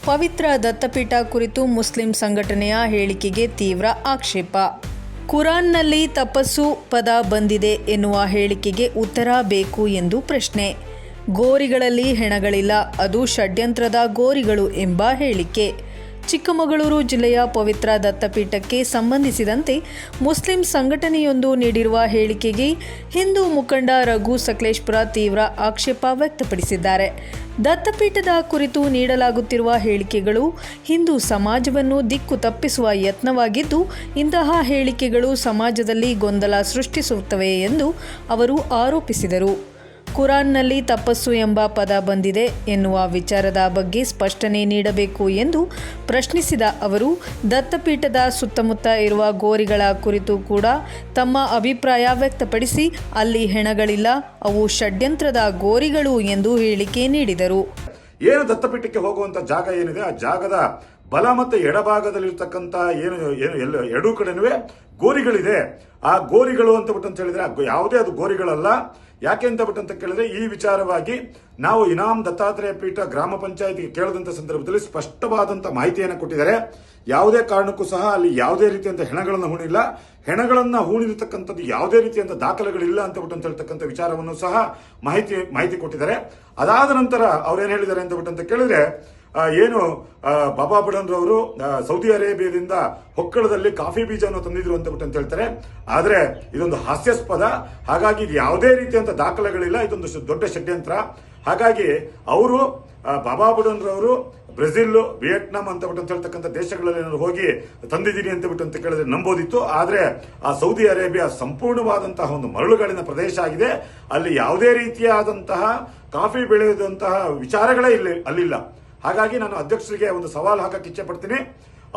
ಪವಿತ್ರ ದತ್ತಪೀಠ ಕುರಿತು ಮುಸ್ಲಿಂ ಸಂಘಟನೆಯ ಹೇಳಿಕೆಗೆ ತೀವ್ರ ಆಕ್ಷೇಪ. ಕುರಾನ್ನಲ್ಲಿ ತಪಸ್ಸು ಪದ ಬಂದಿದೆ ಎನ್ನುವ ಹೇಳಿಕೆಗೆ ಉತ್ತರ ಬೇಕು ಎಂದು ಪ್ರಶ್ನೆ. ಗೋರಿಗಳಲ್ಲಿ ಹೆಣಗಳಿಲ್ಲ, ಅದು ಷಡ್ಯಂತ್ರದ ಗೋರಿಗಳು ಎಂಬ ಹೇಳಿಕೆ. ಚಿಕ್ಕಮಗಳೂರು ಜಿಲ್ಲೆಯ ಪವಿತ್ರ ದತ್ತಪೀಠಕ್ಕೆ ಸಂಬಂಧಿಸಿದಂತೆ ಮುಸ್ಲಿಂ ಸಂಘಟನೆಯೊಂದು ನೀಡಿರುವ ಹೇಳಿಕೆಗೆ ಹಿಂದೂ ಮುಖಂಡ ರಘು ಸಕಲೇಶಪುರ ತೀವ್ರ ಆಕ್ಷೇಪ ವ್ಯಕ್ತಪಡಿಸಿದ್ದಾರೆ. ದತ್ತಪೀಠದ ಕುರಿತು ನೀಡಲಾಗುತ್ತಿರುವ ಹೇಳಿಕೆಗಳು ಹಿಂದೂ ಸಮಾಜವನ್ನು ದಿಕ್ಕು ತಪ್ಪಿಸುವ ಯತ್ನವಾಗಿದ್ದು, ಇಂತಹ ಹೇಳಿಕೆಗಳು ಸಮಾಜದಲ್ಲಿ ಗೊಂದಲ ಸೃಷ್ಟಿಸುತ್ತವೆ ಎಂದು ಅವರು ಆರೋಪಿಸಿದರು. ಕುರಾನ್ನಲ್ಲಿ ತಪಸ್ಸು ಎಂಬ ಪದ ಬಂದಿದೆ ಎನ್ನುವ ವಿಚಾರದ ಬಗ್ಗೆ ಸ್ಪಷ್ಟನೆ ನೀಡಬೇಕು ಎಂದು ಪ್ರಶ್ನಿಸಿದ ಅವರು, ದತ್ತಪೀಠದ ಸುತ್ತಮುತ್ತ ಇರುವ ಗೋರಿಗಳ ಕುರಿತು ಕೂಡ ತಮ್ಮ ಅಭಿಪ್ರಾಯ ವ್ಯಕ್ತಪಡಿಸಿ, ಅಲ್ಲಿ ಹೆಣಗಳಿಲ್ಲ, ಅವು ಷಡ್ಯಂತ್ರದ ಗೋರಿಗಳು ಎಂದು ಹೇಳಿಕೆ ನೀಡಿದರು. ಏನು ದತ್ತಪೀಠಕ್ಕೆ ಹೋಗುವಂತ ಜಾಗ ಏನಿದೆ, ಆ ಜಾಗದ ಬಲ ಮತ್ತು ಎಡಭಾಗದಲ್ಲಿರ್ತಕ್ಕಂಥ ಎರಡೂ ಕಡೆನೂ ಗೋರಿಗಳಿದೆ. ಆ ಗೋರಿಗಳು ಅಂತ ಬಿಟ್ಟು ಹೇಳಿದ್ರೆ ಯಾವುದೇ ಅದು ಗೋರಿಗಳಲ್ಲ. ಯಾಕೆ ಅಂತ ಬಿಟ್ಟಂತ ಕೇಳಿದ್ರೆ, ಈ ವಿಚಾರವಾಗಿ ನಾವು ಇನಾಮ್ ದತ್ತಾತ್ರೇಯ ಪೀಠ ಗ್ರಾಮ ಪಂಚಾಯತಿಗೆ ಕೇಳಿದಂತ ಸಂದರ್ಭದಲ್ಲಿ ಸ್ಪಷ್ಟವಾದಂತ ಮಾಹಿತಿಯನ್ನು ಕೊಟ್ಟಿದ್ದಾರೆ. ಯಾವುದೇ ಕಾರಣಕ್ಕೂ ಸಹ ಅಲ್ಲಿ ಯಾವುದೇ ರೀತಿಯಂತ ಹೆಣಗಳನ್ನು ಹೂಣಿಲ್ಲ, ಹೆಣಗಳನ್ನ ಹೂಣಿರತಕ್ಕಂಥದ್ದು ಯಾವುದೇ ರೀತಿಯಂತ ದಾಖಲೆಗಳಿಲ್ಲ ಅಂತ ಬಿಟ್ಟು ಹೇಳ್ತಕ್ಕಂಥ ವಿಚಾರವನ್ನು ಸಹ ಮಾಹಿತಿ ಕೊಟ್ಟಿದ್ದಾರೆ. ಅದಾದ ನಂತರ ಅವ್ರೇನ್ ಹೇಳಿದ್ದಾರೆ ಅಂತ ಬಿಟ್ಟಂತ ಕೇಳಿದ್ರೆ, ಏನು ಬಾಬಾ ಬುಡನ್ರವರು ಸೌದಿ ಅರೇಬಿಯಾದಿಂದ ಹೊಕ್ಕಳದಲ್ಲಿ ಕಾಫಿ ಬೀಜವನ್ನು ತಂದಿದ್ರು ಅಂತ ಬಿಟ್ಟು ಹೇಳ್ತಾರೆ. ಆದ್ರೆ ಇದೊಂದು ಹಾಸ್ಯಾಸ್ಪದ. ಹಾಗಾಗಿ ಇದು ಯಾವುದೇ ರೀತಿಯಂತ ದಾಖಲೆಗಳಿಲ್ಲ, ಇದೊಂದು ದೊಡ್ಡ ಷಡ್ಯಂತ್ರ. ಹಾಗಾಗಿ ಅವರು ಬಾಬಾ ಬುಡನ್ರವರು ಬ್ರೆಜಿಲ್, ವಿಯೆಟ್ನಾಂ ಅಂತ ಬಿಟ್ಟು ಹೇಳ್ತಕ್ಕಂಥ ದೇಶಗಳಲ್ಲಿ ಹೋಗಿ ತಂದಿದ್ದೀನಿ ಅಂತ ಬಿಟ್ಟು ಅಂತ ಕೇಳಿದ್ರೆ ನಂಬೋದಿತ್ತು. ಆದ್ರೆ ಆ ಸೌದಿ ಅರೇಬಿಯಾ ಸಂಪೂರ್ಣವಾದಂತಹ ಒಂದು ಮರಳುಗಾಡಿನ ಪ್ರದೇಶ ಆಗಿದೆ. ಅಲ್ಲಿ ಯಾವುದೇ ರೀತಿಯಾದಂತಹ ಕಾಫಿ ಬೆಳೆಯುವಂತಹ ವಿಚಾರಗಳೇ ಅಲ್ಲಿಲ್ಲ. ಹಾಗಾಗಿ ನಾನು ಅಧ್ಯಕ್ಷರಿಗೆ ಒಂದು ಸವಾಲು ಹಾಕಕ್ಕೆ ಇಚ್ಛೆ ಪಡ್ತೀನಿ.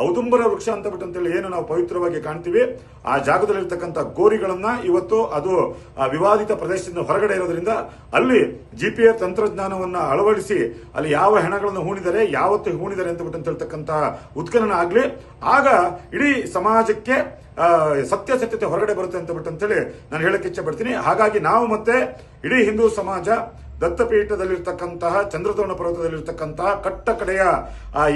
ಔದುಂಬರ ವೃಕ್ಷ ಅಂತ ಬಿಟ್ಟಂತೇಳಿ ಏನು ನಾವು ಪವಿತ್ರವಾಗಿ ಕಾಣ್ತೀವಿ, ಆ ಜಾಗದಲ್ಲಿರ್ತಕ್ಕಂಥ ಗೋರಿಗಳನ್ನ ಇವತ್ತು ಅದು ವಿವಾದಿತ ಪ್ರದೇಶದಿಂದ ಹೊರಗಡೆ ಇರೋದ್ರಿಂದ ಅಲ್ಲಿ GPS ತಂತ್ರಜ್ಞಾನವನ್ನ ಅಳವಡಿಸಿ ಅಲ್ಲಿ ಯಾವ ಹೆಣಗಳನ್ನು ಹೂಣಿದರೆ, ಯಾವತ್ತು ಹೂಣಿದರೆ ಅಂತ ಬಿಟ್ಟು ಹೇಳ್ತಕ್ಕಂಥ ಉತ್ಖನನ ಆಗ್ಲಿ, ಆಗ ಇಡೀ ಸಮಾಜಕ್ಕೆ ಸತ್ಯತೆ ಹೊರಗಡೆ ಬರುತ್ತೆ ಅಂತ ಬಿಟ್ಟಂತೇಳಿ ನಾನು ಹೇಳಕ್ಕೆ ಇಚ್ಛೆ ಪಡ್ತೀನಿ. ಹಾಗಾಗಿ ನಾವು ಮತ್ತೆ ಇಡೀ ಹಿಂದೂ ಸಮಾಜ ದತ್ತಪೀಠದಲ್ಲಿರ್ತಕ್ಕಂತಹ ಚಂದ್ರತೋರಣ ಪರ್ವತದಲ್ಲಿರ್ತಕ್ಕಂತಹ ಕಟ್ಟ ಕಡೆಯ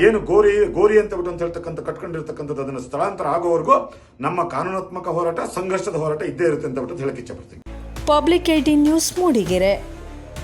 ಏನು ಗೋರಿ ಅಂತ ಬಿಟ್ಟು ಅಂತ ಹೇಳ್ತಕ್ಕಂಥ ಕಟ್ಕೊಂಡಿರ್ತಕ್ಕಂಥದ್ದು ಅದನ್ನು ಸ್ಥಳಾಂತರ ಆಗೋವರೆಗೂ ನಮ್ಮ ಕಾನೂನಾತ್ಮಕ ಹೋರಾಟ, ಸಂಘರ್ಷದ ಹೋರಾಟ ಇದ್ದೇ ಇರುತ್ತೆ ಅಂತ ಬಿಟ್ಟು ಹೇಳಕ್ಕೆ ಇಚ್ಛೆ ಪಡ್ತೀನಿ. Public 18 news Mudigere.